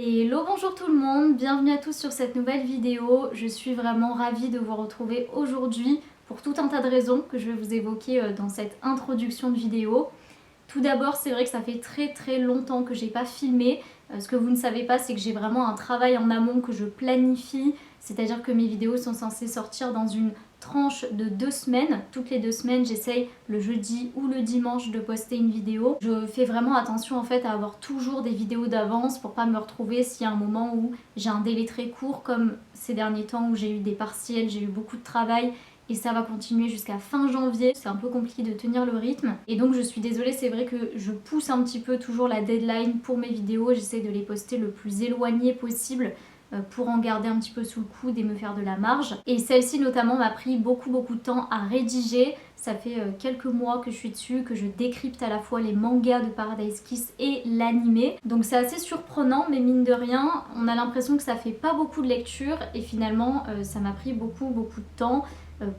Hello, bonjour tout le monde, bienvenue à tous sur cette nouvelle vidéo. Je suis vraiment ravie de vous retrouver aujourd'hui pour tout un tas de raisons que je vais vous évoquer dans cette introduction de vidéo. Tout d'abord, c'est vrai que ça fait très longtemps que j'ai pas filmé. Ce que vous ne savez pas, c'est que j'ai vraiment un travail en amont que je planifie. C'est-à-dire que mes vidéos sont censées sortir dans une tranche de 2 semaines. Toutes les 2 semaines, j'essaye le jeudi ou le dimanche de poster une vidéo. Je fais vraiment attention en fait à avoir toujours des vidéos d'avance pour pas me retrouver s'il y a un moment où j'ai un délai très court comme ces derniers temps où j'ai eu des partiels, j'ai eu beaucoup de travail et ça va continuer jusqu'à fin janvier. C'est un peu compliqué de tenir le rythme et donc je suis désolée, c'est vrai que je pousse un petit peu toujours la deadline pour mes vidéos, j'essaie de les poster le plus éloigné possible pour en garder un petit peu sous le coude et me faire de la marge. Et celle-ci notamment m'a pris beaucoup de temps à rédiger. Ça fait quelques mois que je suis dessus, que je décrypte à la fois les mangas de Paradise Kiss et l'animé. Donc c'est assez surprenant, mais mine de rien, on a l'impression que ça fait pas beaucoup de lecture et finalement ça m'a pris beaucoup de temps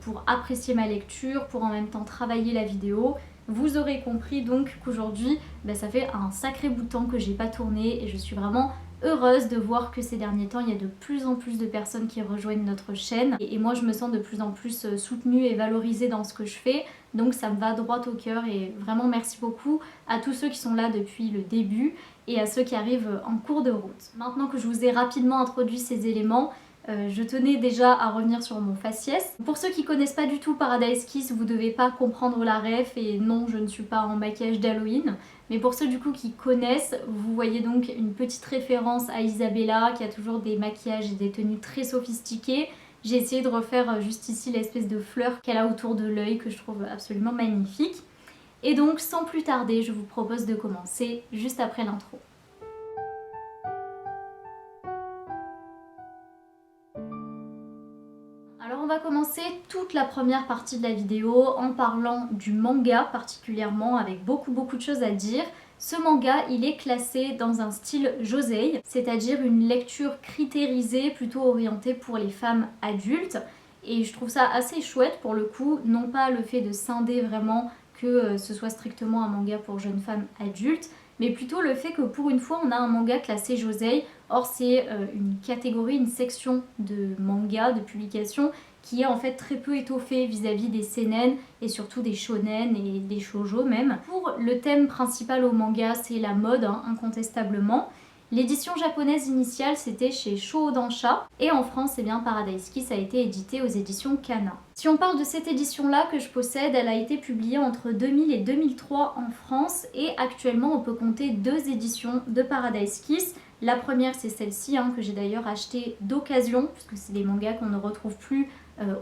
pour apprécier ma lecture, pour en même temps travailler la vidéo. Vous aurez compris donc qu'aujourd'hui, ça fait un sacré bout de temps que j'ai pas tourné et je suis vraiment heureuse de voir que ces derniers temps il y a de plus en plus de personnes qui rejoignent notre chaîne et moi je me sens de plus en plus soutenue et valorisée dans ce que je fais, donc ça me va droit au cœur et vraiment merci beaucoup à tous ceux qui sont là depuis le début et à ceux qui arrivent en cours de route. Maintenant que je vous ai rapidement introduit ces éléments, je tenais déjà à revenir sur mon faciès. Pour ceux qui connaissent pas du tout Paradise Kiss, vous devez pas comprendre la ref et non, je ne suis pas en maquillage d'Halloween. Mais pour ceux du coup qui connaissent, vous voyez donc une petite référence à Isabella qui a toujours des maquillages et des tenues très sophistiquées. J'ai essayé de refaire juste ici l'espèce de fleur qu'elle a autour de l'œil que je trouve absolument magnifique. Et donc sans plus tarder, je vous propose de commencer juste après l'intro. Alors on va commencer toute la première partie de la vidéo en parlant du manga particulièrement avec beaucoup de choses à dire. Ce manga il est classé dans un style josei, c'est-à-dire une lecture critérisée plutôt orientée pour les femmes adultes. Et je trouve ça assez chouette pour le coup, non pas le fait de scinder vraiment que ce soit strictement un manga pour jeunes femmes adultes, mais plutôt le fait que pour une fois on a un manga classé josei. Or c'est une catégorie, une section de manga, de publication qui est en fait très peu étoffée vis-à-vis des seinen et surtout des shonen et des shoujo même. Pour le thème principal au manga, c'est la mode, incontestablement. L'édition japonaise initiale c'était chez Shodansha et en France c'est bien Paradise Kiss a été édité aux éditions Kana. Si on parle de cette édition là que je possède, elle a été publiée entre 2000 et 2003 en France et actuellement on peut compter 2 éditions de Paradise Kiss. La première c'est celle-ci que j'ai d'ailleurs achetée d'occasion puisque c'est des mangas qu'on ne retrouve plus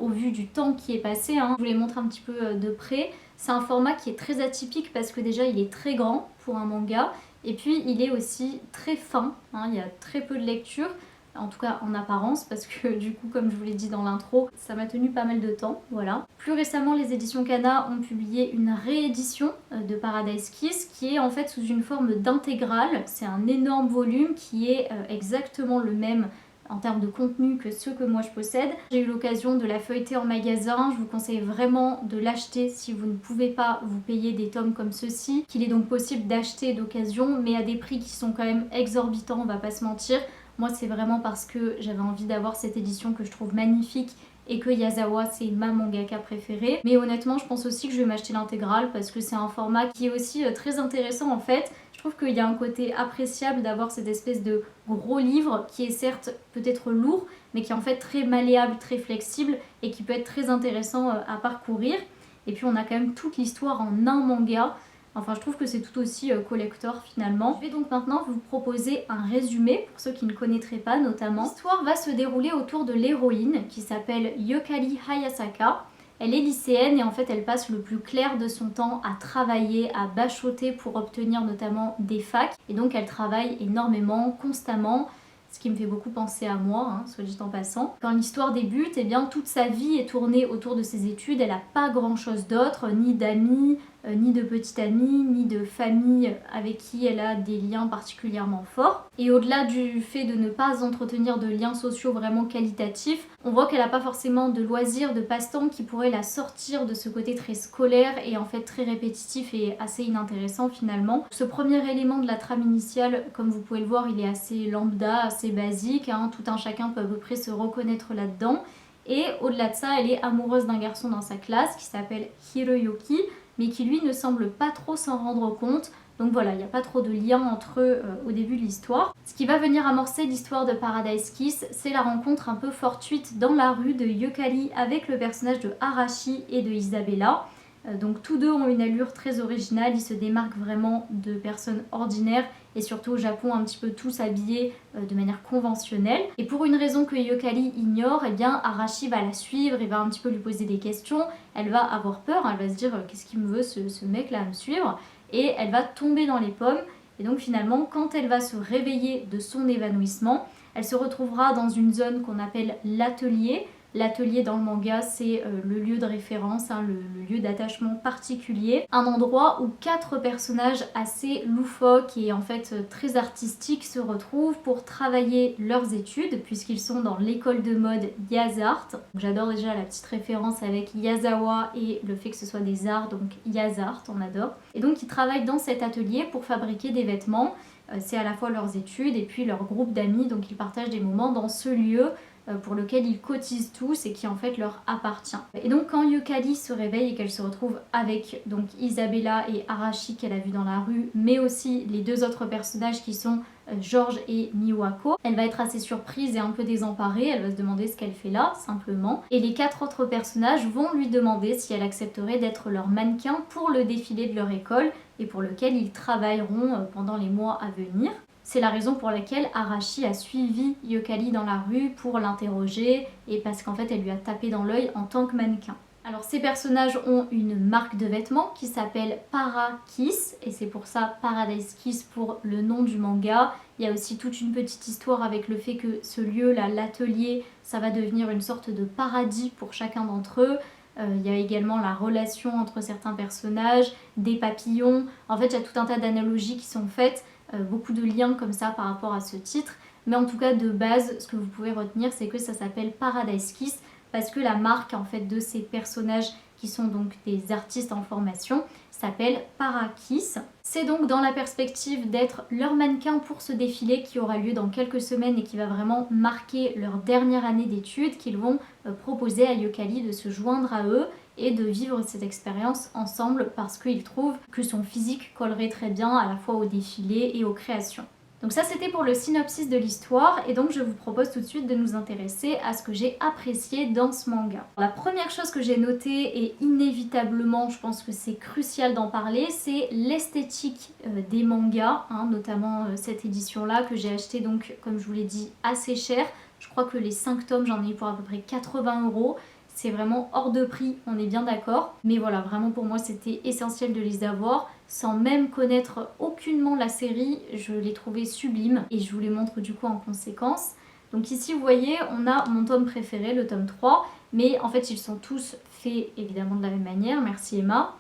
au vu du temps qui est passé. Je vous les montre un petit peu de près. C'est un format qui est très atypique parce que déjà il est très grand pour un manga. Et puis il est aussi très fin, il y a très peu de lecture, en tout cas en apparence, parce que du coup comme je vous l'ai dit dans l'intro, ça m'a tenu pas mal de temps, voilà. Plus récemment les éditions Kana ont publié une réédition de Paradise Kiss qui est en fait sous une forme d'intégrale, c'est un énorme volume qui est exactement le même en termes de contenu que ceux que moi je possède. J'ai eu l'occasion de la feuilleter en magasin, je vous conseille vraiment de l'acheter si vous ne pouvez pas vous payer des tomes comme ceux-ci, qu'il est donc possible d'acheter d'occasion mais à des prix qui sont quand même exorbitants, on va pas se mentir. Moi c'est vraiment parce que j'avais envie d'avoir cette édition que je trouve magnifique et que Yazawa c'est ma mangaka préférée. Mais honnêtement je pense aussi que je vais m'acheter l'intégrale parce que c'est un format qui est aussi très intéressant en fait. Je trouve qu'il y a un côté appréciable d'avoir cette espèce de gros livre qui est certes peut-être lourd mais qui est en fait très malléable, très flexible et qui peut être très intéressant à parcourir. Et puis on a quand même toute l'histoire en un manga. Enfin je trouve que c'est tout aussi collector finalement. Je vais donc maintenant vous proposer un résumé pour ceux qui ne connaîtraient pas notamment. L'histoire va se dérouler autour de l'héroïne qui s'appelle Yukari Hayasaka. Elle est lycéenne et en fait elle passe le plus clair de son temps à travailler, à bachoter pour obtenir notamment des facs. Et donc elle travaille énormément, constamment, ce qui me fait beaucoup penser à moi, soit dit en passant. Quand l'histoire débute, eh bien toute sa vie est tournée autour de ses études, elle n'a pas grand chose d'autre, ni d'amis, ni de petite amie, ni de famille avec qui elle a des liens particulièrement forts. Et au-delà du fait de ne pas entretenir de liens sociaux vraiment qualitatifs, on voit qu'elle n'a pas forcément de loisirs, de passe-temps qui pourraient la sortir de ce côté très scolaire et en fait très répétitif et assez inintéressant finalement. Ce premier élément de la trame initiale, comme vous pouvez le voir, il est assez lambda, assez basique, hein. Tout un chacun peut à peu près se reconnaître là-dedans. Et au-delà de ça, elle est amoureuse d'un garçon dans sa classe qui s'appelle Hiroyuki, mais qui lui ne semble pas trop s'en rendre compte. Donc voilà, il n'y a pas trop de lien entre eux au début de l'histoire. Ce qui va venir amorcer l'histoire de Paradise Kiss, c'est la rencontre un peu fortuite dans la rue de Yukari avec le personnage de Arashi et de Isabella. Donc tous deux ont une allure très originale, ils se démarquent vraiment de personnes ordinaires et surtout au Japon un petit peu tous habillés de manière conventionnelle. Et pour une raison que Yukari ignore, eh bien Arashi va la suivre et va un petit peu lui poser des questions. Elle va avoir peur, elle va se dire qu'est-ce qu'il me veut ce mec là à me suivre, et elle va tomber dans les pommes. Et donc finalement quand elle va se réveiller de son évanouissement, elle se retrouvera dans une zone qu'on appelle l'atelier. L'atelier dans le manga, c'est le lieu de référence, hein, le lieu d'attachement particulier. Un endroit où 4 personnages assez loufoques et en fait très artistiques se retrouvent pour travailler leurs études, puisqu'ils sont dans l'école de mode Yazart. J'adore déjà la petite référence avec Yazawa et le fait que ce soit des arts, donc Yazart, on adore. Et donc ils travaillent dans cet atelier pour fabriquer des vêtements. C'est à la fois leurs études et puis leur groupe d'amis, donc ils partagent des moments dans ce lieu pour lequel ils cotisent tous et qui en fait leur appartient. Et donc quand Yukari se réveille et qu'elle se retrouve avec donc Isabella et Arashi qu'elle a vu dans la rue, mais aussi les 2 autres personnages qui sont George et Miwako, elle va être assez surprise et un peu désemparée, elle va se demander ce qu'elle fait là, simplement. Et les 4 autres personnages vont lui demander si elle accepterait d'être leur mannequin pour le défilé de leur école et pour lequel ils travailleront pendant les mois à venir. C'est la raison pour laquelle Arashi a suivi Yukari dans la rue pour l'interroger et parce qu'en fait elle lui a tapé dans l'œil en tant que mannequin. Alors ces personnages ont une marque de vêtements qui s'appelle Para-Kiss et c'est pour ça Paradise Kiss pour le nom du manga. Il y a aussi toute une petite histoire avec le fait que ce lieu là, l'atelier, ça va devenir une sorte de paradis pour chacun d'entre eux. Il y a également la relation entre certains personnages, des papillons. En fait il y a tout un tas d'analogies qui sont faites. Beaucoup de liens comme ça par rapport à ce titre, mais en tout cas de base ce que vous pouvez retenir c'est que ça s'appelle Paradise Kiss parce que la marque en fait de ces personnages qui sont donc des artistes en formation s'appelle Para-Kiss. C'est donc dans la perspective d'être leur mannequin pour ce défilé qui aura lieu dans quelques semaines et qui va vraiment marquer leur dernière année d'études qu'ils vont proposer à Yukari de se joindre à eux et de vivre cette expérience ensemble parce qu'ils trouvent que son physique collerait très bien à la fois au défilé et aux créations. Donc ça c'était pour le synopsis de l'histoire et donc je vous propose tout de suite de nous intéresser à ce que j'ai apprécié dans ce manga. La première chose que j'ai notée et inévitablement je pense que c'est crucial d'en parler, c'est l'esthétique des mangas, hein, notamment cette édition là que j'ai acheté donc comme je vous l'ai dit assez cher. Je crois que les 5 tomes j'en ai eu pour à peu près 80 €. C'est vraiment hors de prix, on est bien d'accord. Mais voilà, vraiment pour moi c'était essentiel de les avoir. Sans même connaître aucunement la série, je les trouvais sublimes et je vous les montre du coup en conséquence. Donc ici vous voyez, on a mon tome préféré, le tome 3, mais en fait ils sont tous faits évidemment de la même manière, merci Emma.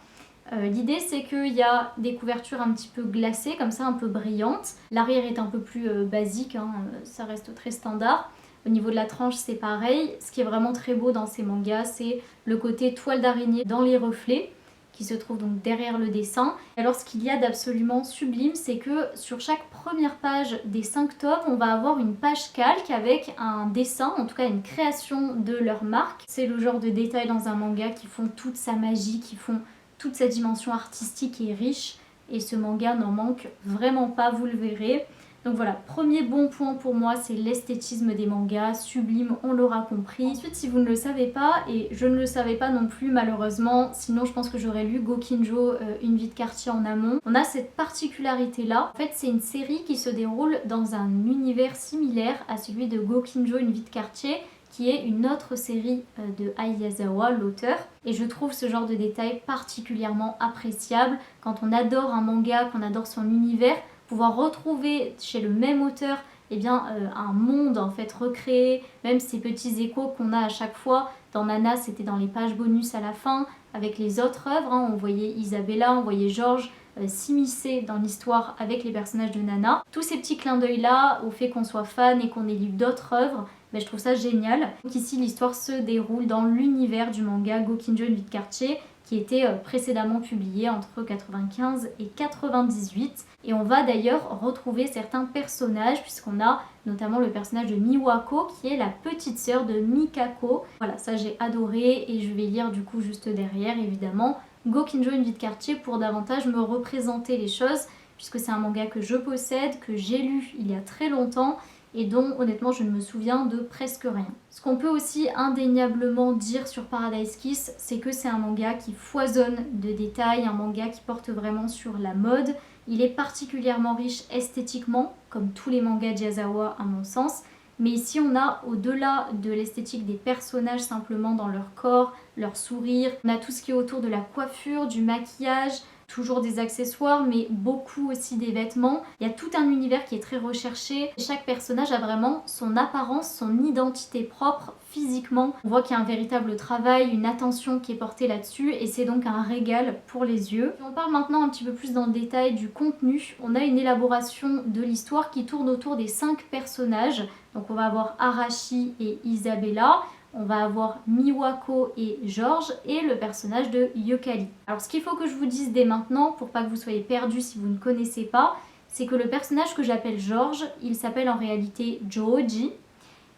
L'idée c'est qu'il y a des couvertures un petit peu glacées, comme ça un peu brillantes. L'arrière est un peu plus basique, hein, ça reste très standard. Au niveau de la tranche c'est pareil. Ce qui est vraiment très beau dans ces mangas, c'est le côté toile d'araignée dans les reflets qui se trouve donc derrière le dessin. Alors ce qu'il y a d'absolument sublime, c'est que sur chaque première page des 5 tomes, on va avoir une page calque avec un dessin, en tout cas une création de leur marque. C'est le genre de détails dans un manga qui font toute sa magie, qui font toute sa dimension artistique et riche. Et ce manga n'en manque vraiment pas, vous le verrez. Donc voilà, premier bon point pour moi, c'est l'esthétisme des mangas, sublime, on l'aura compris. Ensuite, si vous ne le savez pas, et je ne le savais pas non plus malheureusement, sinon je pense que j'aurais lu Gokinjo, Une vie de quartier en amont, on a cette particularité là. En fait, c'est une série qui se déroule dans un univers similaire à celui de Gokinjo, Une vie de quartier, qui est une autre série de Ai Yazawa, l'auteur. Et je trouve ce genre de détails particulièrement appréciable. Quand on adore un manga, qu'on adore son univers, pouvoir retrouver chez le même auteur un monde en fait recréé, même ces petits échos qu'on a à chaque fois. Dans Nana, c'était dans les pages bonus à la fin. avec les autres œuvres, hein. On voyait Isabella, on voyait Georges s'immiscer dans l'histoire avec les personnages de Nana. Tous ces petits clins d'œil là, au fait qu'on soit fan et qu'on ait lu d'autres œuvres, je trouve ça génial. Donc ici l'histoire se déroule dans l'univers du manga Gokinjo Invade Quartier qui était précédemment publié entre 95 et 98. Et on va d'ailleurs retrouver certains personnages puisqu'on a notamment le personnage de Miwako qui est la petite sœur de Mikako. Voilà, ça j'ai adoré et je vais lire du coup juste derrière évidemment Gokinjo Invade Quartier pour davantage me représenter les choses puisque c'est un manga que je possède, que j'ai lu il y a très longtemps et dont honnêtement je ne me souviens de presque rien. Ce qu'on peut aussi indéniablement dire sur Paradise Kiss, c'est que c'est un manga qui foisonne de détails, un manga qui porte vraiment sur la mode. Il est particulièrement riche esthétiquement, comme tous les mangas d'Yazawa à mon sens, mais ici on a au-delà de l'esthétique des personnages simplement dans leur corps, leur sourire, on a tout ce qui est autour de la coiffure, du maquillage, toujours des accessoires mais beaucoup aussi des vêtements. Il y a tout un univers qui est très recherché. Chaque personnage a vraiment son apparence, son identité propre physiquement. On voit qu'il y a un véritable travail, une attention qui est portée là-dessus et c'est donc un régal pour les yeux. Si on parle maintenant un petit peu plus dans le détail du contenu, on a une élaboration de l'histoire qui tourne autour des 5 personnages. Donc on va avoir Arashi et Isabella. On va avoir Miwako et Georges et le personnage de Yukari. Alors ce qu'il faut que je vous dise dès maintenant, pour pas que vous soyez perdus si vous ne connaissez pas, c'est que le personnage que j'appelle Georges, il s'appelle en réalité Joji.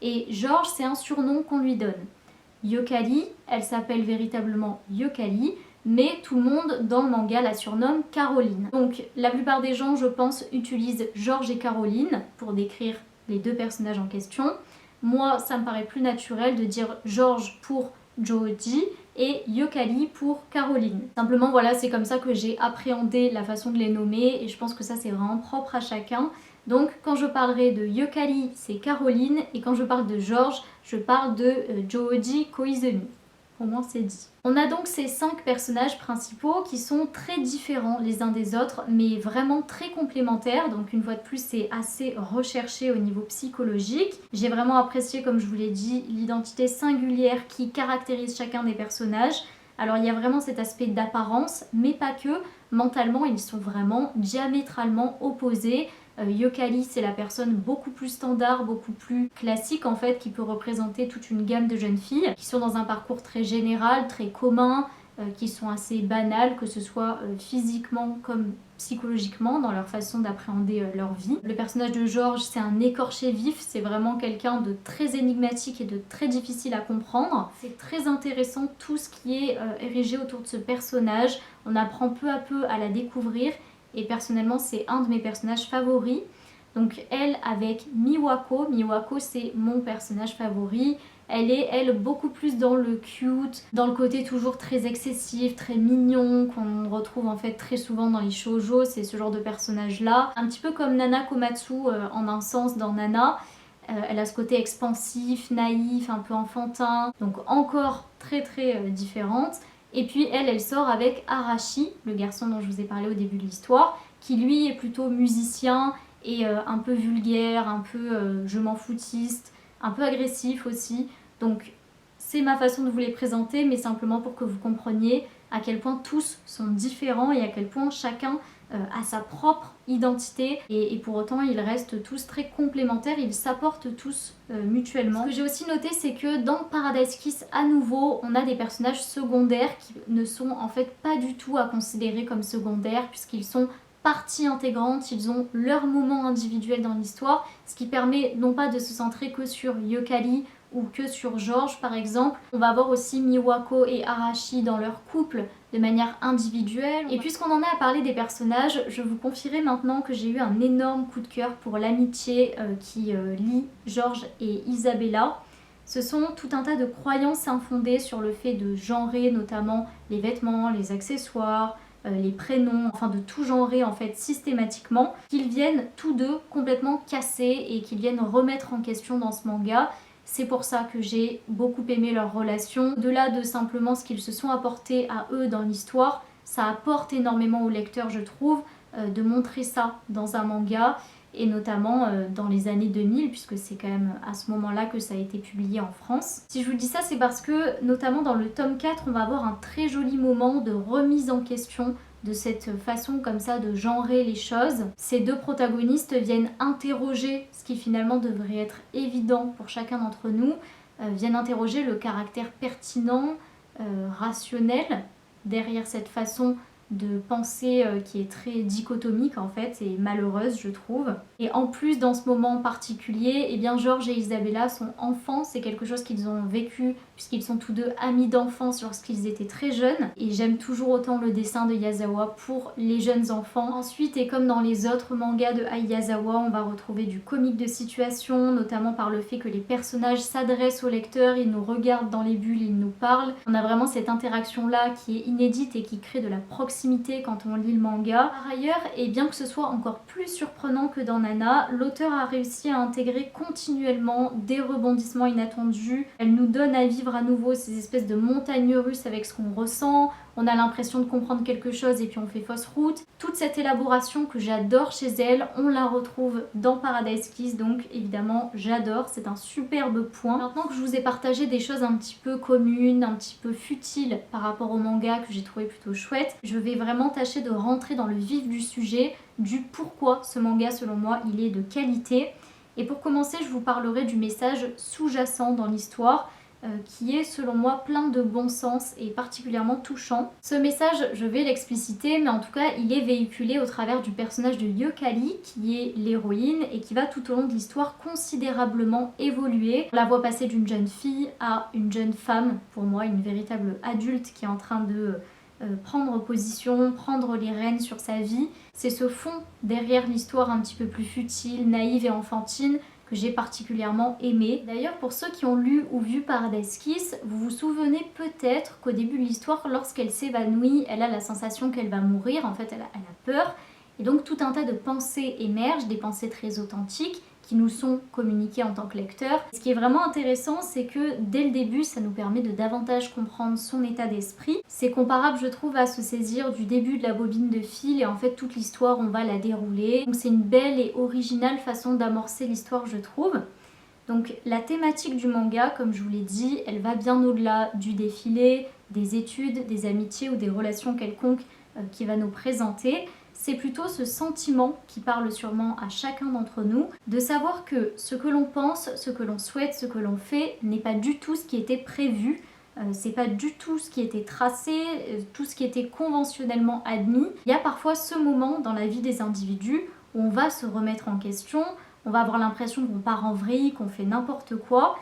Et Georges, c'est un surnom qu'on lui donne. Yukari, elle s'appelle véritablement Yukari, mais tout le monde dans le manga la surnomme Caroline. Donc la plupart des gens, je pense, utilisent Georges et Caroline pour décrire les deux personnages en question. Moi, ça me paraît plus naturel de dire Georges pour Joji et Yukari pour Caroline. Simplement, voilà, c'est comme ça que j'ai appréhendé la façon de les nommer et je pense que ça, c'est vraiment propre à chacun. Donc, quand je parlerai de Yukari, c'est Caroline et quand je parle de Georges, je parle de Joji Koizumi. Au moins, c'est dit. On a donc ces 5 personnages principaux qui sont très différents les uns des autres, mais vraiment très complémentaires. Donc une fois de plus, c'est assez recherché au niveau psychologique. J'ai vraiment apprécié, comme je vous l'ai dit, l'identité singulière qui caractérise chacun des personnages. Alors il y a vraiment cet aspect d'apparence, mais pas que. Mentalement, ils sont vraiment diamétralement opposés. Yukari, c'est la personne beaucoup plus standard, beaucoup plus classique en fait, qui peut représenter toute une gamme de jeunes filles qui sont dans un parcours très général, très commun, qui sont assez banales, que ce soit physiquement comme psychologiquement dans leur façon d'appréhender leur vie. Le personnage de Georges, c'est un écorché vif, c'est vraiment quelqu'un de très énigmatique et de très difficile à comprendre. C'est très intéressant tout ce qui est érigé autour de ce personnage, on apprend peu à peu à la découvrir. Et personnellement, c'est un de mes personnages favoris. Donc elle avec Miwako. Miwako, c'est mon personnage favori. Elle est, elle, beaucoup plus dans le cute, dans le côté toujours très excessif, très mignon, qu'on retrouve en fait très souvent dans les shoujo. C'est ce genre de personnage-là. Un petit peu comme Nana Komatsu en un sens dans Nana. Elle a ce côté expansif, naïf, un peu enfantin. Donc encore très différente. Et puis elle sort avec Arashi, le garçon dont je vous ai parlé au début de l'histoire, qui lui est plutôt musicien et un peu vulgaire, un peu je m'en foutiste, un peu agressif aussi. Donc c'est ma façon de vous les présenter, mais simplement pour que vous compreniez à quel point tous sont différents et à quel point chacun a sa propre identité et pour autant ils restent tous très complémentaires, ils s'apportent tous mutuellement. Ce que j'ai aussi noté, c'est que dans Paradise Kiss à nouveau on a des personnages secondaires qui ne sont en fait pas du tout à considérer comme secondaires puisqu'ils sont partie intégrante, ils ont leur moment individuel dans l'histoire, ce qui permet non pas de se centrer que sur Yukari ou que sur Georges par exemple. On va avoir aussi Miwako et Arashi dans leur couple de manière individuelle. Et puisqu'on en est à parler des personnages, je vous confierai maintenant que j'ai eu un énorme coup de cœur pour l'amitié qui lie Georges et Isabella. Ce sont tout un tas de croyances infondées sur le fait de genrer notamment les vêtements, les accessoires, les prénoms, enfin de tout genrer en fait systématiquement, qu'ils viennent tous deux complètement casser et qu'ils viennent remettre en question dans ce manga. C'est pour ça que j'ai beaucoup aimé leur relation. Au-delà de simplement ce qu'ils se sont apportés à eux dans l'histoire, ça apporte énormément au lecteur je trouve de montrer ça dans un manga. et notamment dans les années 2000, puisque c'est quand même à ce moment-là que ça a été publié en France. Si je vous dis ça, c'est parce que notamment dans le tome 4, on va avoir un très joli moment de remise en question de cette façon comme ça de genrer les choses. Ces deux protagonistes viennent interroger ce qui finalement devrait être évident pour chacun d'entre nous, viennent interroger le caractère pertinent, rationnel derrière cette façon de penser qui est très dichotomique en fait et malheureuse je trouve. Et en plus dans ce moment particulier, eh bien George et Isabella sont enfants, c'est quelque chose qu'ils ont vécu puisqu'ils sont tous deux amis d'enfance lorsqu'ils étaient très jeunes et j'aime toujours autant le dessin de Yazawa pour les jeunes enfants. Ensuite et comme dans les autres mangas de Ai Yazawa, on va retrouver du comique de situation, notamment par le fait que les personnages s'adressent au lecteur, ils nous regardent dans les bulles, ils nous parlent. On a vraiment cette interaction là qui est inédite et qui crée de la proximité quand on lit le manga. Par ailleurs, et bien que ce soit encore plus surprenant que dans Nana, l'auteur a réussi à intégrer continuellement des rebondissements inattendus. Elle nous donne à vivre à nouveau ces espèces de montagnes russes avec ce qu'on ressent. On a l'impression de comprendre quelque chose et puis on fait fausse route. Toute cette élaboration que j'adore chez elle, on la retrouve dans Paradise Kiss, donc évidemment j'adore, c'est un superbe point. Maintenant que je vous ai partagé des choses un petit peu communes, un petit peu futiles par rapport au manga que j'ai trouvé plutôt chouette, je vais vraiment tâcher de rentrer dans le vif du sujet, du pourquoi ce manga selon moi il est de qualité. Et pour commencer, je vous parlerai du message sous-jacent dans l'histoire, qui est selon moi plein de bon sens et particulièrement touchant. Ce message, je vais l'expliciter, mais en tout cas il est véhiculé au travers du personnage de Yukari qui est l'héroïne et qui va tout au long de l'histoire considérablement évoluer. On la voit passer d'une jeune fille à une jeune femme, pour moi une véritable adulte qui est en train de prendre position, prendre les rênes sur sa vie. C'est ce fond derrière l'histoire un petit peu plus futile, naïve et enfantine que j'ai particulièrement aimé. D'ailleurs, pour ceux qui ont lu ou vu Paradise Kiss, vous vous souvenez peut-être qu'au début de l'histoire, lorsqu'elle s'évanouit, elle a la sensation qu'elle va mourir, en fait elle a peur, et donc tout un tas de pensées émergent, des pensées très authentiques, qui nous sont communiquées en tant que lecteurs. Ce qui est vraiment intéressant, c'est que dès le début, ça nous permet de davantage comprendre son état d'esprit. C'est comparable, je trouve, à se saisir du début de la bobine de fil et en fait toute l'histoire, on va la dérouler. Donc c'est une belle et originale façon d'amorcer l'histoire, je trouve. Donc la thématique du manga, comme je vous l'ai dit, elle va bien au-delà du défilé, des études, des amitiés ou des relations quelconques qui va nous présenter. C'est plutôt ce sentiment qui parle sûrement à chacun d'entre nous, de savoir que ce que l'on pense, ce que l'on souhaite, ce que l'on fait n'est pas du tout ce qui était prévu, c'est pas du tout ce qui était tracé, tout ce qui était conventionnellement admis. Il y a parfois ce moment dans la vie des individus où on va se remettre en question, on va avoir l'impression qu'on part en vrille, qu'on fait n'importe quoi,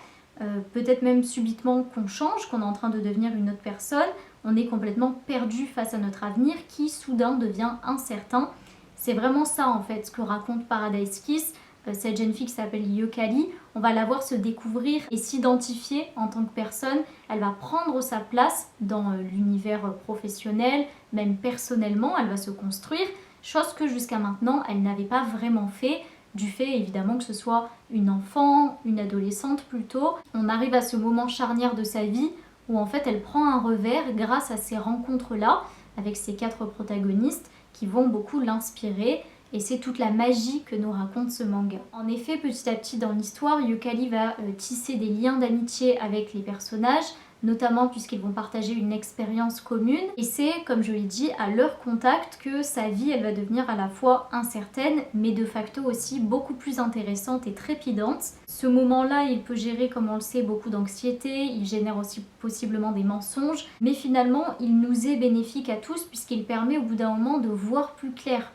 peut-être même subitement qu'on change, qu'on est en train de devenir une autre personne. On est complètement perdu face à notre avenir qui soudain devient incertain. C'est vraiment ça en fait ce que raconte Paradise Kiss. Cette jeune fille qui s'appelle Yukari, on va la voir se découvrir et s'identifier en tant que personne. Elle va prendre sa place dans l'univers professionnel, même personnellement, elle va se construire, chose que jusqu'à maintenant elle n'avait pas vraiment fait, du fait évidemment que ce soit une enfant, une adolescente plutôt. On arrive à ce moment charnière de sa vie où en fait elle prend un revers grâce à ces rencontres-là avec ces 4 protagonistes qui vont beaucoup l'inspirer et c'est toute la magie que nous raconte ce manga. En effet, petit à petit dans l'histoire, Yukari va tisser des liens d'amitié avec les personnages, notamment puisqu'ils vont partager une expérience commune et c'est, comme je l'ai dit, à leur contact que sa vie elle va devenir à la fois incertaine mais de facto aussi beaucoup plus intéressante et trépidante. Ce moment-là, il peut gérer, comme on le sait, beaucoup d'anxiété, il génère aussi possiblement des mensonges, mais finalement il nous est bénéfique à tous puisqu'il permet au bout d'un moment de voir plus clair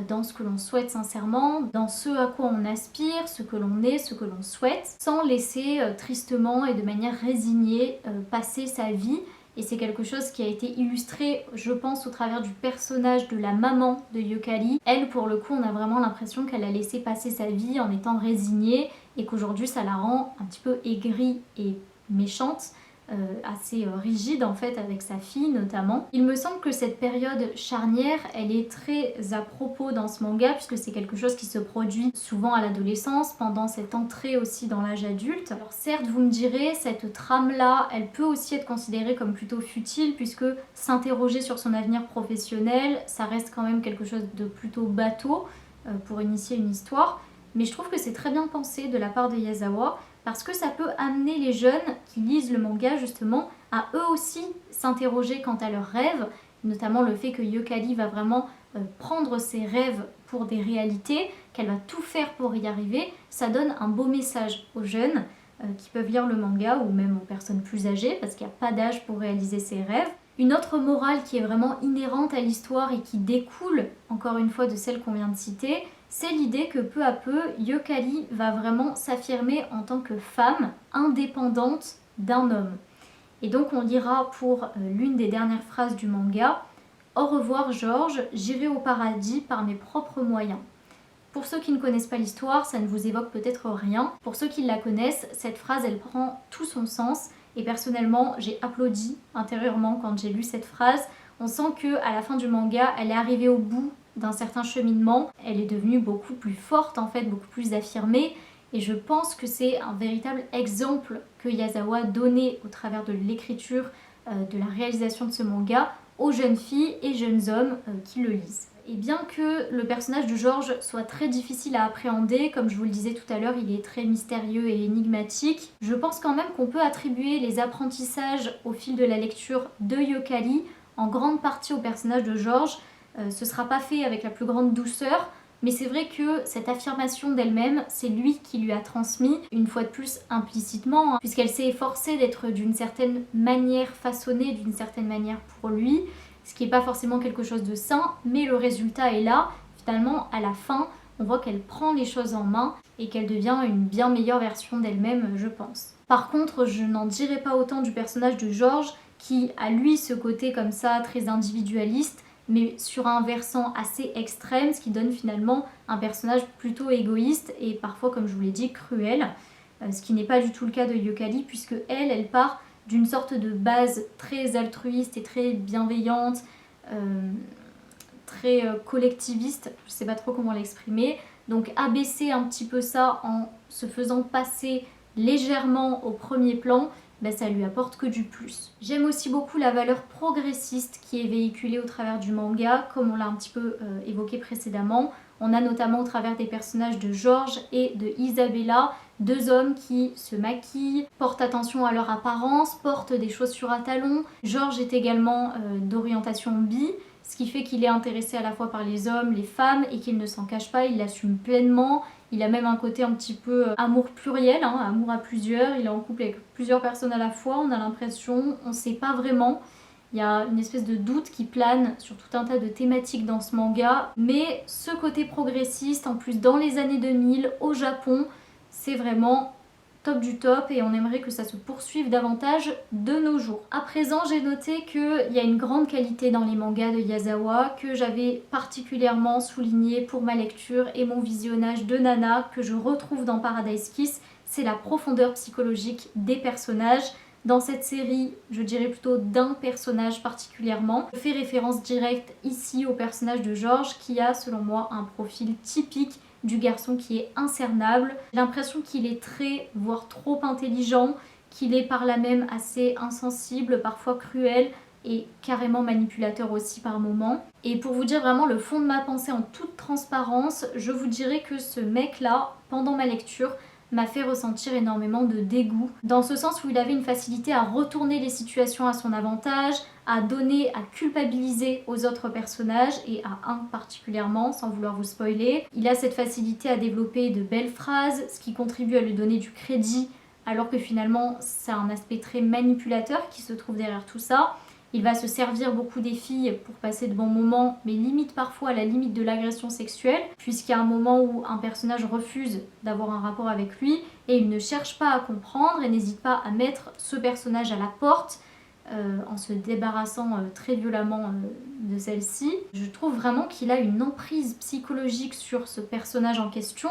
dans ce que l'on souhaite sincèrement, dans ce à quoi on aspire, ce que l'on est, ce que l'on souhaite, sans laisser tristement et de manière résignée passer sa vie. Et c'est quelque chose qui a été illustré, je pense, au travers du personnage de la maman de Yukari. Elle, pour le coup, on a vraiment l'impression qu'elle a laissé passer sa vie en étant résignée et qu'aujourd'hui, ça la rend un petit peu aigrie et méchante. Assez rigide en fait avec sa fille notamment. Il me semble que cette période charnière elle est très à propos dans ce manga puisque c'est quelque chose qui se produit souvent à l'adolescence pendant cette entrée aussi dans l'âge adulte. Alors certes vous me direz cette trame là elle peut aussi être considérée comme plutôt futile puisque s'interroger sur son avenir professionnel ça reste quand même quelque chose de plutôt bateau. pour initier une histoire, mais je trouve que c'est très bien pensé de la part de Yazawa parce que ça peut amener les jeunes qui lisent le manga justement à eux aussi s'interroger quant à leurs rêves, notamment le fait que Yokali va vraiment prendre ses rêves pour des réalités, qu'elle va tout faire pour y arriver. Ça donne un beau message aux jeunes qui peuvent lire le manga ou même aux personnes plus âgées parce qu'il n'y a pas d'âge pour réaliser ses rêves. Une autre morale qui est vraiment inhérente à l'histoire et qui découle encore une fois de celle qu'on vient de citer, c'est l'idée que peu à peu, Yokali va vraiment s'affirmer en tant que femme indépendante d'un homme. Et donc on lira pour l'une des dernières phrases du manga « Au revoir Georges, j'irai au paradis par mes propres moyens ». Pour ceux qui ne connaissent pas l'histoire, ça ne vous évoque peut-être rien. Pour ceux qui la connaissent, cette phrase elle prend tout son sens et personnellement j'ai applaudi intérieurement quand j'ai lu cette phrase. On sent qu'à la fin du manga, elle est arrivée au bout d'un certain cheminement, elle est devenue beaucoup plus forte en fait, beaucoup plus affirmée et je pense que c'est un véritable exemple que Yazawa donnait au travers de l'écriture, de la réalisation de ce manga aux jeunes filles et jeunes hommes qui le lisent. Et bien que le personnage de Georges soit très difficile à appréhender, comme je vous le disais tout à l'heure, il est très mystérieux et énigmatique, je pense quand même qu'on peut attribuer les apprentissages au fil de la lecture de Yokali en grande partie au personnage de Georges. Ce ne sera pas fait avec la plus grande douceur, mais c'est vrai que cette affirmation d'elle-même, c'est lui qui lui a transmis, une fois de plus implicitement, hein, puisqu'elle s'est efforcée d'être d'une certaine manière façonnée, d'une certaine manière pour lui, ce qui n'est pas forcément quelque chose de sain, mais le résultat est là. Finalement, à la fin, on voit qu'elle prend les choses en main et qu'elle devient une bien meilleure version d'elle-même, je pense. Par contre, je n'en dirai pas autant du personnage de Georges, qui a lui ce côté comme ça, très individualiste, mais sur un versant assez extrême, ce qui donne finalement un personnage plutôt égoïste et parfois, comme je vous l'ai dit, cruel, ce qui n'est pas du tout le cas de Yokali, puisque elle part d'une sorte de base très altruiste et très bienveillante, très collectiviste, je ne sais pas trop comment l'exprimer, donc abaisser un petit peu ça en se faisant passer légèrement au premier plan, ben ça lui apporte que du plus. J'aime aussi beaucoup la valeur progressiste qui est véhiculée au travers du manga, comme on l'a un petit peu évoqué précédemment. On a notamment au travers des personnages de Georges et de Isabella, deux hommes qui se maquillent, portent attention à leur apparence, portent des chaussures à talons. Georges est également d'orientation bi, ce qui fait qu'il est intéressé à la fois par les hommes, les femmes et qu'il ne s'en cache pas, il l'assume pleinement. Il a même un côté un petit peu amour pluriel, hein, amour à plusieurs, il est en couple avec plusieurs personnes à la fois, on a l'impression, on ne sait pas vraiment. Il y a une espèce de doute qui plane sur tout un tas de thématiques dans ce manga, mais ce côté progressiste, en plus dans les années 2000, au Japon, c'est vraiment top du top et on aimerait que ça se poursuive davantage de nos jours. À présent, j'ai noté qu'il y a une grande qualité dans les mangas de Yazawa que j'avais particulièrement souligné pour ma lecture et mon visionnage de Nana, que je retrouve dans Paradise Kiss, c'est la profondeur psychologique des personnages. Dans cette série, je dirais plutôt d'un personnage particulièrement. Je fais référence directe ici au personnage de Georges qui a selon moi un profil typique du garçon qui est incernable. J'ai l'impression qu'il est très, voire trop intelligent, qu'il est par là même assez insensible, parfois cruel et carrément manipulateur aussi par moments. Et pour vous dire vraiment le fond de ma pensée en toute transparence, je vous dirais que ce mec-là, pendant ma lecture, m'a fait ressentir énormément de dégoût, dans ce sens où il avait une facilité à retourner les situations à son avantage, à donner, à culpabiliser aux autres personnages, et à un particulièrement, sans vouloir vous spoiler. Il a cette facilité à développer de belles phrases, ce qui contribue à lui donner du crédit, alors que finalement c'est un aspect très manipulateur qui se trouve derrière tout ça. Il va se servir beaucoup des filles pour passer de bons moments, mais limite parfois à la limite de l'agression sexuelle, puisqu'il y a un moment où un personnage refuse d'avoir un rapport avec lui et il ne cherche pas à comprendre et n'hésite pas à mettre ce personnage à la porte en se débarrassant très violemment de celle-ci. Je trouve vraiment qu'il a une emprise psychologique sur ce personnage en question.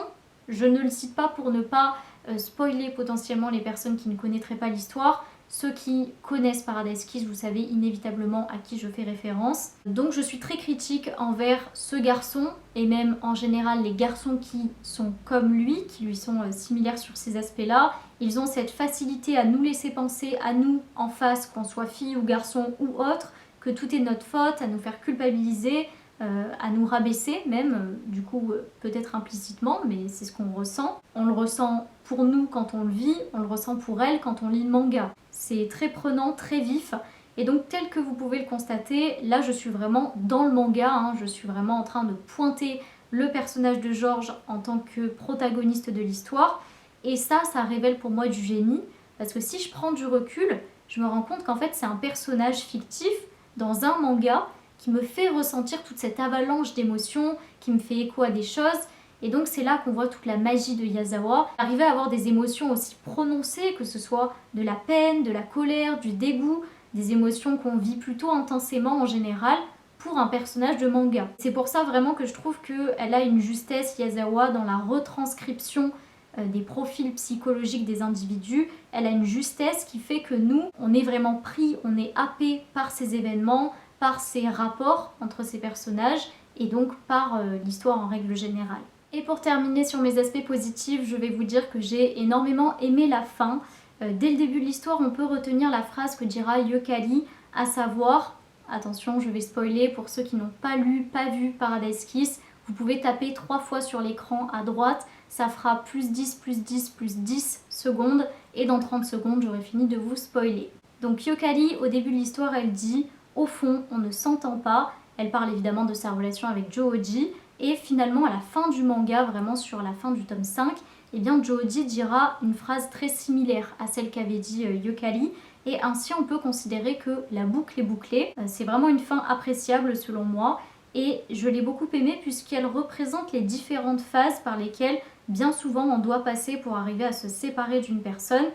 Je ne le cite pas pour ne pas spoiler potentiellement les personnes qui ne connaîtraient pas l'histoire. Ceux qui connaissent Paradise Kiss, vous savez inévitablement à qui je fais référence. Donc je suis très critique envers ce garçon et même en général les garçons qui sont comme lui, qui lui sont similaires sur ces aspects-là. Ils ont cette facilité à nous laisser penser, à nous en face, qu'on soit fille ou garçon ou autre, que tout est notre faute, à nous faire culpabiliser, à nous rabaisser même, du coup peut-être implicitement, mais c'est ce qu'on ressent. On le ressent pour nous quand on le vit, on le ressent pour elle quand on lit le manga. C'est très prenant, très vif, et donc tel que vous pouvez le constater, là je suis vraiment dans le manga, hein, je suis vraiment en train de pointer le personnage de George en tant que protagoniste de l'histoire, et ça révèle pour moi du génie, parce que si je prends du recul, je me rends compte qu'en fait c'est un personnage fictif dans un manga qui me fait ressentir toute cette avalanche d'émotions, qui me fait écho à des choses, et donc c'est là qu'on voit toute la magie de Yazawa. Arriver à avoir des émotions aussi prononcées, que ce soit de la peine, de la colère, du dégoût, des émotions qu'on vit plutôt intensément en général, pour un personnage de manga. C'est pour ça vraiment que je trouve qu'elle a une justesse, Yazawa, dans la retranscription des profils psychologiques des individus. Elle a une justesse qui fait que nous, on est vraiment pris, on est happé par ces événements, par ces rapports entre ces personnages et donc par l'histoire en règle générale. Et pour terminer sur mes aspects positifs, je vais vous dire que j'ai énormément aimé la fin. Dès le début de l'histoire, on peut retenir la phrase que dira Yukari, à savoir, attention, je vais spoiler pour ceux qui n'ont pas lu, pas vu Paradise Kiss, vous pouvez taper 3 fois sur l'écran à droite, ça fera plus 10, plus 10, plus 10 secondes, et dans 30 secondes, j'aurai fini de vous spoiler. Donc Yukari, au début de l'histoire, elle dit « Au fond, on ne s'entend pas », elle parle évidemment de sa relation avec Jōji, et finalement, à la fin du manga, vraiment sur la fin du tome 5, eh bien Jōji dira une phrase très similaire à celle qu'avait dit Yukari, et ainsi on peut considérer que la boucle est bouclée. C'est vraiment une fin appréciable selon moi, et je l'ai beaucoup aimée puisqu'elle représente les différentes phases par lesquelles bien souvent on doit passer pour arriver à se séparer d'une personne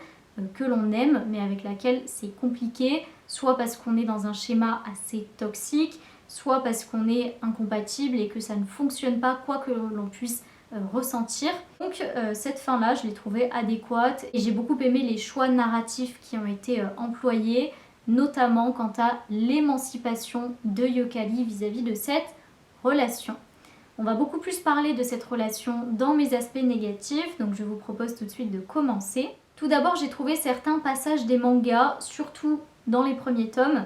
que l'on aime, mais avec laquelle c'est compliqué, soit parce qu'on est dans un schéma assez toxique, soit parce qu'on est incompatible et que ça ne fonctionne pas quoi que l'on puisse ressentir. Donc cette fin-là, je l'ai trouvée adéquate et j'ai beaucoup aimé les choix narratifs qui ont été employés, notamment quant à l'émancipation de Yukari vis-à-vis de cette relation. On va beaucoup plus parler de cette relation dans mes aspects négatifs, donc je vous propose tout de suite de commencer. Tout d'abord, j'ai trouvé certains passages des mangas, surtout dans les premiers tomes,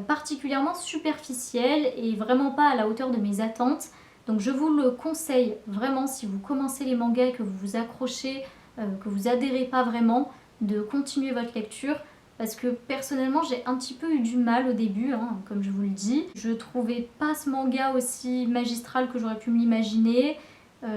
particulièrement superficiels et vraiment pas à la hauteur de mes attentes. Donc je vous le conseille vraiment si vous commencez les mangas et que vous vous accrochez, que vous adhérez pas vraiment, de continuer votre lecture. Parce que personnellement j'ai un petit peu eu du mal au début, hein, comme je vous le dis. Je trouvais pas ce manga aussi magistral que j'aurais pu me l'imaginer.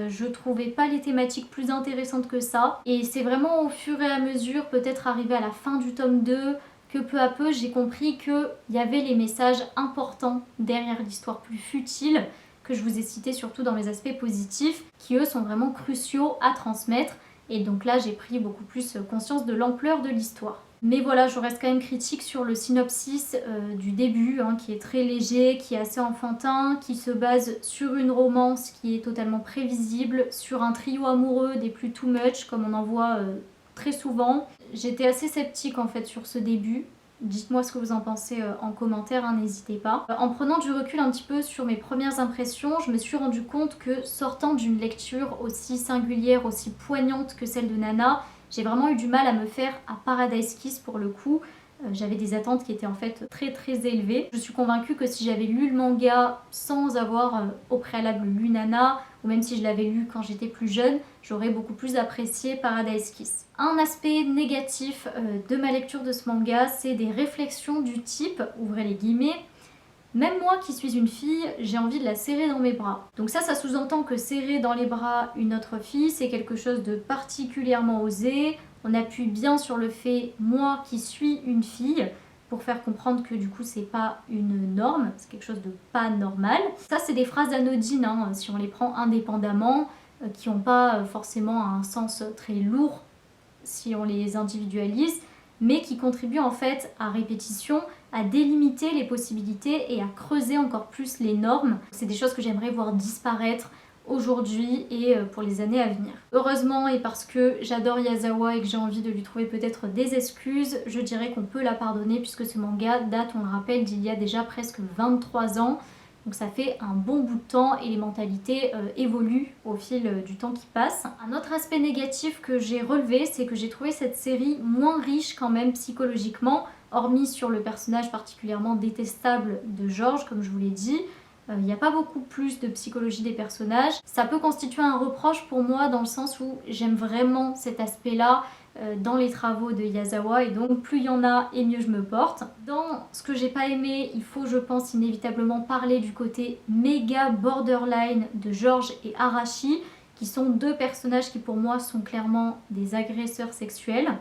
Je trouvais pas les thématiques plus intéressantes que ça. Et c'est vraiment au fur et à mesure, peut-être arrivé à la fin du tome 2, que peu à peu j'ai compris qu'il y avait les messages importants derrière l'histoire plus futile, que je vous ai cité surtout dans les aspects positifs, qui eux sont vraiment cruciaux à transmettre. Et donc là j'ai pris beaucoup plus conscience de l'ampleur de l'histoire. Mais voilà, je reste quand même critique sur le synopsis du début, hein, qui est très léger, qui est assez enfantin, qui se base sur une romance qui est totalement prévisible, sur un trio amoureux des plus too much, comme on en voit très souvent. J'étais assez sceptique en fait sur ce début. Dites-moi ce que vous en pensez en commentaire, hein, n'hésitez pas. En prenant du recul un petit peu sur mes premières impressions, je me suis rendu compte que sortant d'une lecture aussi singulière, aussi poignante que celle de Nana, j'ai vraiment eu du mal à me faire à Paradise Kiss pour le coup. J'avais des attentes qui étaient en fait très très élevées. Je suis convaincue que si j'avais lu le manga sans avoir au préalable lu Nana, ou même si je l'avais lu quand j'étais plus jeune, j'aurais beaucoup plus apprécié Paradise Kiss. Un aspect négatif de ma lecture de ce manga, c'est des réflexions du type, ouvrez les guillemets, même moi qui suis une fille, j'ai envie de la serrer dans mes bras. Donc ça sous-entend que serrer dans les bras une autre fille, c'est quelque chose de particulièrement osé. On appuie bien sur le fait, moi qui suis une fille, pour faire comprendre que du coup c'est pas une norme, c'est quelque chose de pas normal. Ça c'est des phrases anodines, hein, si on les prend indépendamment, qui n'ont pas forcément un sens très lourd si on les individualise, mais qui contribuent en fait à répétition, à délimiter les possibilités et à creuser encore plus les normes. C'est des choses que j'aimerais voir disparaître aujourd'hui et pour les années à venir. Heureusement, et parce que j'adore Yazawa et que j'ai envie de lui trouver peut-être des excuses, je dirais qu'on peut la pardonner puisque ce manga date, on le rappelle, d'il y a déjà presque 23 ans. Donc ça fait un bon bout de temps et les mentalités évoluent au fil du temps qui passe. Un autre aspect négatif que j'ai relevé, c'est que j'ai trouvé cette série moins riche quand même psychologiquement, hormis sur le personnage particulièrement détestable de George, comme je vous l'ai dit. Il n'y a pas beaucoup plus de psychologie des personnages. Ça peut constituer un reproche pour moi dans le sens où j'aime vraiment cet aspect-là dans les travaux de Yazawa et donc plus il y en a et mieux je me porte. Dans ce que j'ai pas aimé, il faut je pense inévitablement parler du côté méga borderline de George et Arashi qui sont deux personnages qui pour moi sont clairement des agresseurs sexuels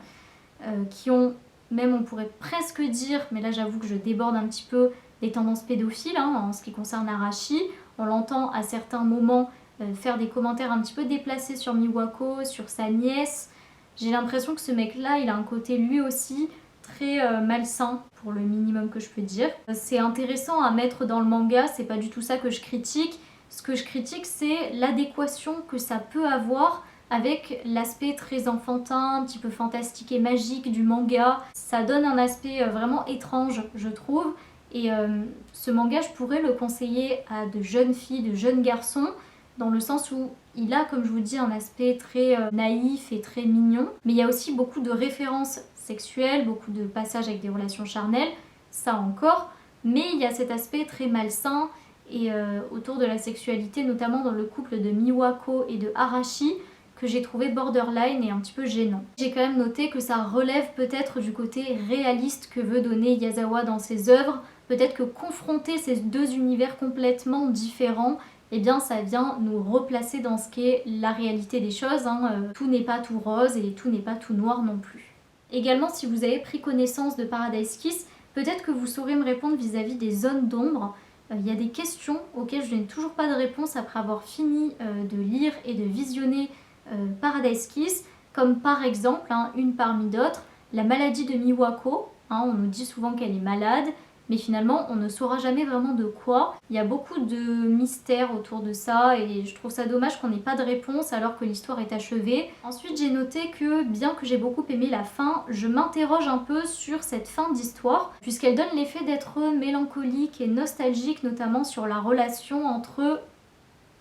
qui ont, même on pourrait presque dire, mais là j'avoue que je déborde un petit peu, des tendances pédophiles en ce qui concerne Arashi. On l'entend à certains moments faire des commentaires un petit peu déplacés sur Miwako, sur sa nièce. J'ai l'impression que ce mec-là, il a un côté lui aussi très malsain, pour le minimum que je peux dire. C'est intéressant à mettre dans le manga, c'est pas du tout ça que je critique. Ce que je critique, c'est l'adéquation que ça peut avoir avec l'aspect très enfantin, un petit peu fantastique et magique du manga. Ça donne un aspect vraiment étrange, je trouve. Et ce manga, je pourrais le conseiller à de jeunes filles, de jeunes garçons, dans le sens où il a, comme je vous dis, un aspect très naïf et très mignon. Mais il y a aussi beaucoup de références sexuelles, beaucoup de passages avec des relations charnelles, ça encore. Mais il y a cet aspect très malsain et autour de la sexualité, notamment dans le couple de Miwako et de Arashi, que j'ai trouvé borderline et un petit peu gênant. J'ai quand même noté que ça relève peut-être du côté réaliste que veut donner Yazawa dans ses œuvres. Peut-être que confronter ces deux univers complètement différents, eh bien ça vient nous replacer dans ce qu'est la réalité des choses. Tout n'est pas tout rose et tout n'est pas tout noir non plus. Également, si vous avez pris connaissance de Paradise Kiss, peut-être que vous saurez me répondre vis-à-vis des zones d'ombre. Il y a des questions auxquelles je n'ai toujours pas de réponse après avoir fini de lire et de visionner Paradise Kiss, comme par exemple, une parmi d'autres, la maladie de Miwako. On nous dit souvent qu'elle est malade, mais finalement on ne saura jamais vraiment de quoi. Il y a beaucoup de mystères autour de ça et je trouve ça dommage qu'on n'ait pas de réponse alors que l'histoire est achevée. Ensuite j'ai noté que bien que j'ai beaucoup aimé la fin, je m'interroge un peu sur cette fin d'histoire puisqu'elle donne l'effet d'être mélancolique et nostalgique, notamment sur la relation entre...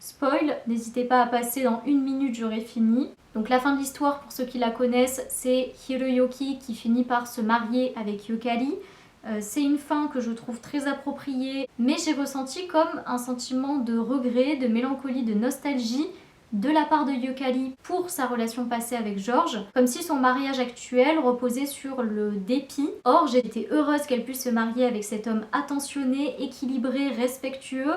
Spoil, n'hésitez pas à passer dans 1 minute, j'aurai fini. Donc la fin de l'histoire, pour ceux qui la connaissent, c'est Hiroyuki qui finit par se marier avec Yukari. C'est une fin que je trouve très appropriée, mais j'ai ressenti comme un sentiment de regret, de mélancolie, de nostalgie de la part de Yukari pour sa relation passée avec George, comme si son mariage actuel reposait sur le dépit. Or, j'étais heureuse qu'elle puisse se marier avec cet homme attentionné, équilibré, respectueux,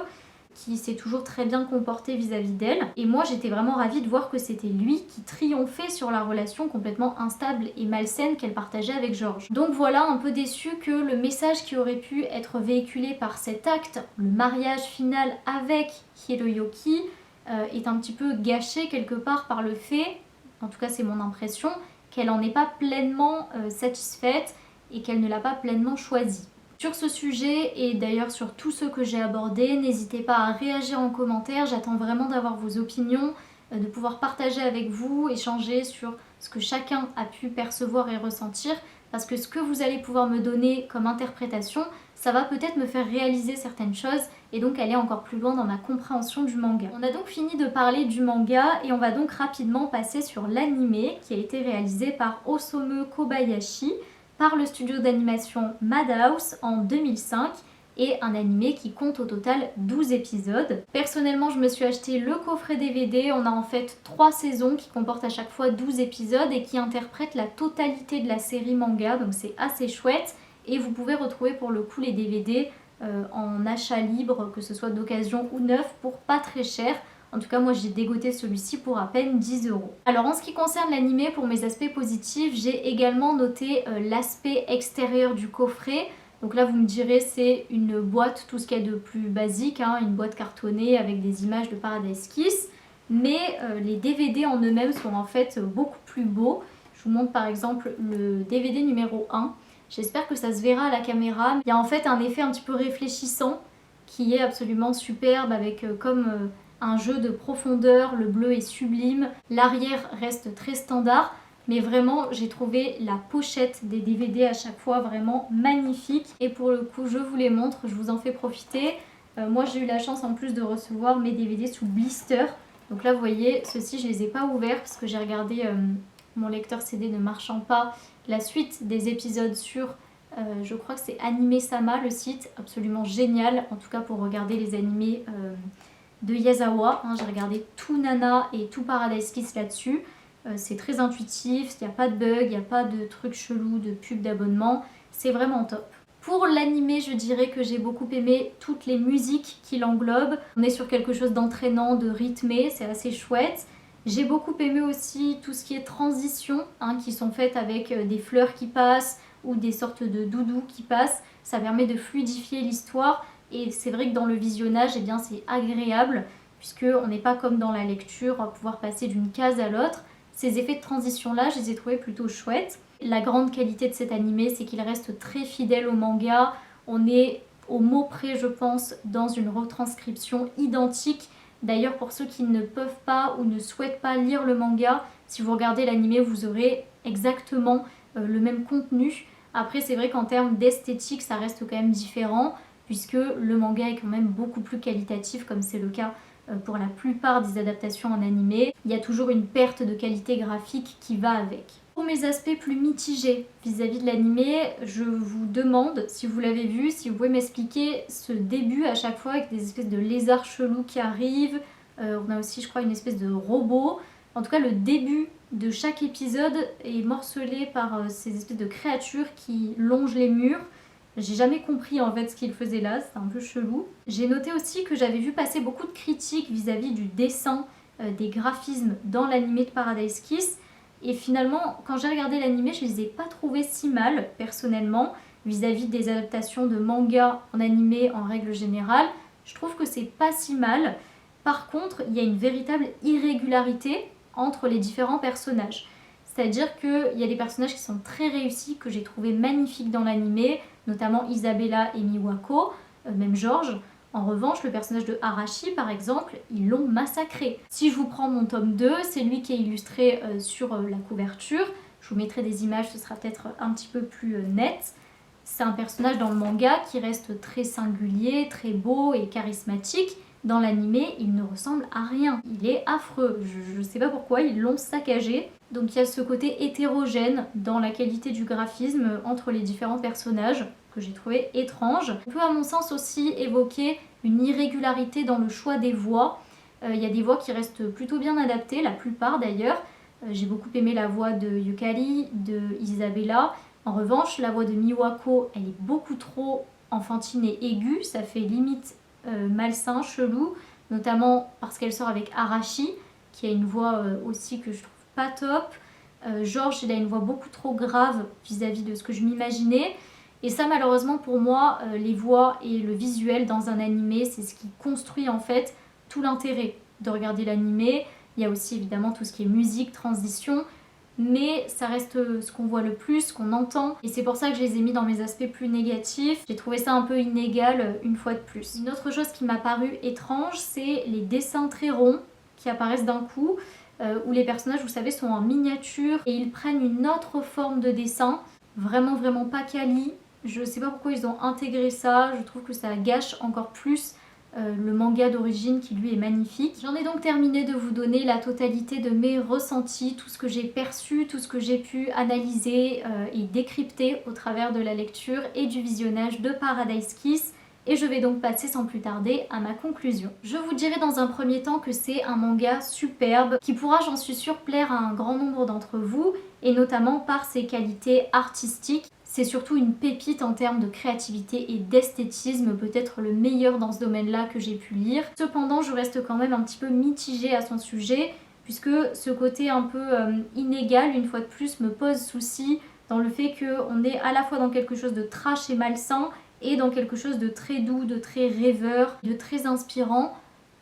qui s'est toujours très bien comporté vis-à-vis d'elle. Et moi, j'étais vraiment ravie de voir que c'était lui qui triomphait sur la relation complètement instable et malsaine qu'elle partageait avec George. Donc voilà, un peu déçue que le message qui aurait pu être véhiculé par cet acte, le mariage final avec Hiroyuki, est un petit peu gâché quelque part par le fait, en tout cas c'est mon impression, qu'elle n'en est pas pleinement satisfaite et qu'elle ne l'a pas pleinement choisi. Sur ce sujet et d'ailleurs sur tous ceux que j'ai abordés, n'hésitez pas à réagir en commentaire, j'attends vraiment d'avoir vos opinions, de pouvoir partager avec vous, échanger sur ce que chacun a pu percevoir et ressentir, parce que ce que vous allez pouvoir me donner comme interprétation, ça va peut-être me faire réaliser certaines choses et donc aller encore plus loin dans ma compréhension du manga. On a donc fini de parler du manga et on va donc rapidement passer sur l'anime qui a été réalisé par Osamu Kobayashi, par le studio d'animation Madhouse en 2005 et un animé qui compte au total 12 épisodes. Personnellement, je me suis acheté le coffret DVD. On a en fait 3 saisons qui comportent à chaque fois 12 épisodes et qui interprètent la totalité de la série manga, donc c'est assez chouette. Et vous pouvez retrouver pour le coup les DVD en achat libre, que ce soit d'occasion ou neuf, pour pas très cher. En tout cas, moi j'ai dégoté celui-ci pour à peine 10 €. Alors en ce qui concerne l'animé, pour mes aspects positifs, j'ai également noté l'aspect extérieur du coffret. Donc là, vous me direz, c'est une boîte, tout ce qu'il y a de plus basique, une boîte cartonnée avec des images de Paradise Kiss. Mais les DVD en eux-mêmes sont en fait beaucoup plus beaux. Je vous montre par exemple le DVD numéro 1. J'espère que ça se verra à la caméra. Il y a en fait un effet un petit peu réfléchissant qui est absolument superbe avec comme... un jeu de profondeur, le bleu est sublime, l'arrière reste très standard, mais vraiment j'ai trouvé la pochette des DVD à chaque fois vraiment magnifique. Et pour le coup, je vous les montre, je vous en fais profiter. Moi j'ai eu la chance en plus de recevoir mes DVD sous blister. Donc là vous voyez, ceux-ci je les ai pas ouverts parce que j'ai regardé mon lecteur CD ne marchant pas, la suite des épisodes sur Je crois que c'est Anime-sama le site, absolument génial, en tout cas pour regarder les animés de Yazawa. J'ai regardé tout Nana et tout Paradise Kiss là-dessus. C'est très intuitif, il n'y a pas de bug, il n'y a pas de trucs chelous, de pubs d'abonnement, c'est vraiment top. Pour l'animé, je dirais que j'ai beaucoup aimé toutes les musiques qui l'englobent. On est sur quelque chose d'entraînant, de rythmé, c'est assez chouette. J'ai beaucoup aimé aussi tout ce qui est transition, qui sont faites avec des fleurs qui passent ou des sortes de doudous qui passent. Ça permet de fluidifier l'histoire et c'est vrai que dans le visionnage, eh bien, c'est agréable puisqu'on n'est pas comme dans la lecture, à pouvoir passer d'une case à l'autre. Ces effets de transition là, je les ai trouvés plutôt chouettes. La grande qualité de cet animé, c'est qu'il reste très fidèle au manga. On est au mot près, je pense, dans une retranscription identique. D'ailleurs, pour ceux qui ne peuvent pas ou ne souhaitent pas lire le manga, si vous regardez l'animé, vous aurez exactement le même contenu. Après, c'est vrai qu'en termes d'esthétique, ça reste quand même différent, puisque le manga est quand même beaucoup plus qualitatif, comme c'est le cas pour la plupart des adaptations en animé. Il y a toujours une perte de qualité graphique qui va avec. Pour mes aspects plus mitigés vis-à-vis de l'animé, je vous demande, si vous l'avez vu, si vous pouvez m'expliquer ce début à chaque fois avec des espèces de lézards chelous qui arrivent. On a aussi, je crois, une espèce de robot. En tout cas, le début de chaque épisode est morcelé par ces espèces de créatures qui longent les murs. J'ai jamais compris en fait ce qu'ils faisaient là, c'était un peu chelou. J'ai noté aussi que j'avais vu passer beaucoup de critiques vis-à-vis du dessin, des graphismes dans l'animé de Paradise Kiss. Et finalement, quand j'ai regardé l'animé, je les ai pas trouvés si mal, personnellement, vis-à-vis des adaptations de manga en animé en règle générale. Je trouve que c'est pas si mal. Par contre, il y a une véritable irrégularité entre les différents personnages. C'est-à-dire qu'il y a des personnages qui sont très réussis, que j'ai trouvé magnifiques dans l'animé, notamment Isabella et Miwako, même George. En revanche, le personnage de Arashi, par exemple, ils l'ont massacré. Si je vous prends mon tome 2, c'est lui qui est illustré sur la couverture. Je vous mettrai des images, ce sera peut-être un petit peu plus net. C'est un personnage dans le manga qui reste très singulier, très beau et charismatique. Dans l'animé, il ne ressemble à rien. Il est affreux. Je ne sais pas pourquoi, ils l'ont saccagé. Donc il y a ce côté hétérogène dans la qualité du graphisme entre les différents personnages que j'ai trouvé étrange. On peut à mon sens aussi évoquer une irrégularité dans le choix des voix. Il y a des voix qui restent plutôt bien adaptées, la plupart d'ailleurs. J'ai beaucoup aimé la voix de Yukari, de Isabella. En revanche, la voix de Miwako, elle est beaucoup trop enfantine et aiguë, ça fait limite malsain, chelou, notamment parce qu'elle sort avec Arashi, qui a une voix aussi que je trouve pas top. George, il a une voix beaucoup trop grave vis-à-vis de ce que je m'imaginais. Et ça, malheureusement pour moi, les voix et le visuel dans un animé, c'est ce qui construit en fait tout l'intérêt de regarder l'animé. Il y a aussi évidemment tout ce qui est musique, transition, mais ça reste ce qu'on voit le plus, ce qu'on entend. Et c'est pour ça que je les ai mis dans mes aspects plus négatifs. J'ai trouvé ça un peu inégal une fois de plus. Une autre chose qui m'a paru étrange, c'est les dessins très ronds qui apparaissent d'un coup, où les personnages, vous savez, sont en miniature et ils prennent une autre forme de dessin, vraiment pas quali. Je sais pas pourquoi ils ont intégré ça, je trouve que ça gâche encore plus le manga d'origine qui lui est magnifique. J'en ai donc terminé de vous donner la totalité de mes ressentis, tout ce que j'ai perçu, tout ce que j'ai pu analyser et décrypter au travers de la lecture et du visionnage de Paradise Kiss. Et je vais donc passer sans plus tarder à ma conclusion. Je vous dirai dans un premier temps que c'est un manga superbe qui pourra, j'en suis sûre, plaire à un grand nombre d'entre vous et notamment par ses qualités artistiques. C'est surtout une pépite en termes de créativité et d'esthétisme, peut-être le meilleur dans ce domaine-là que j'ai pu lire. Cependant, je reste quand même un petit peu mitigée à son sujet puisque ce côté un peu inégal, une fois de plus, me pose souci dans le fait qu'on est à la fois dans quelque chose de trash et malsain et dans quelque chose de très doux, de très rêveur, de très inspirant.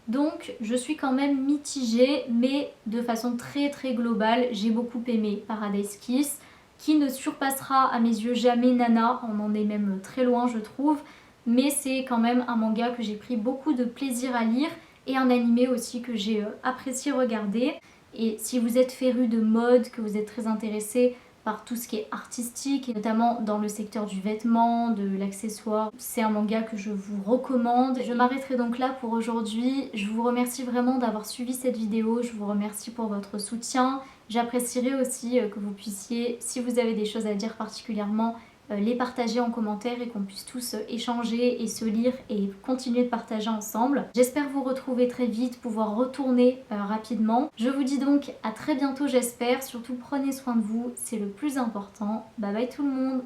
Donc je suis quand même mitigée, mais de façon très globale, j'ai beaucoup aimé Paradise Kiss, qui ne surpassera à mes yeux jamais Nana, on en est même très loin je trouve, mais c'est quand même un manga que j'ai pris beaucoup de plaisir à lire et un animé aussi que j'ai apprécié regarder. Et si vous êtes féru de mode, que vous êtes très intéressé par tout ce qui est artistique, et notamment dans le secteur du vêtement, de l'accessoire. C'est un manga que je vous recommande. Je m'arrêterai donc là pour aujourd'hui. Je vous remercie vraiment d'avoir suivi cette vidéo. Je vous remercie pour votre soutien. J'apprécierais aussi que vous puissiez, si vous avez des choses à dire particulièrement, les partager en commentaire et qu'on puisse tous échanger et se lire et continuer de partager ensemble. J'espère vous retrouver très vite, pouvoir retourner rapidement. Je vous dis donc à très bientôt j'espère, surtout prenez soin de vous, c'est le plus important. Bye bye tout le monde!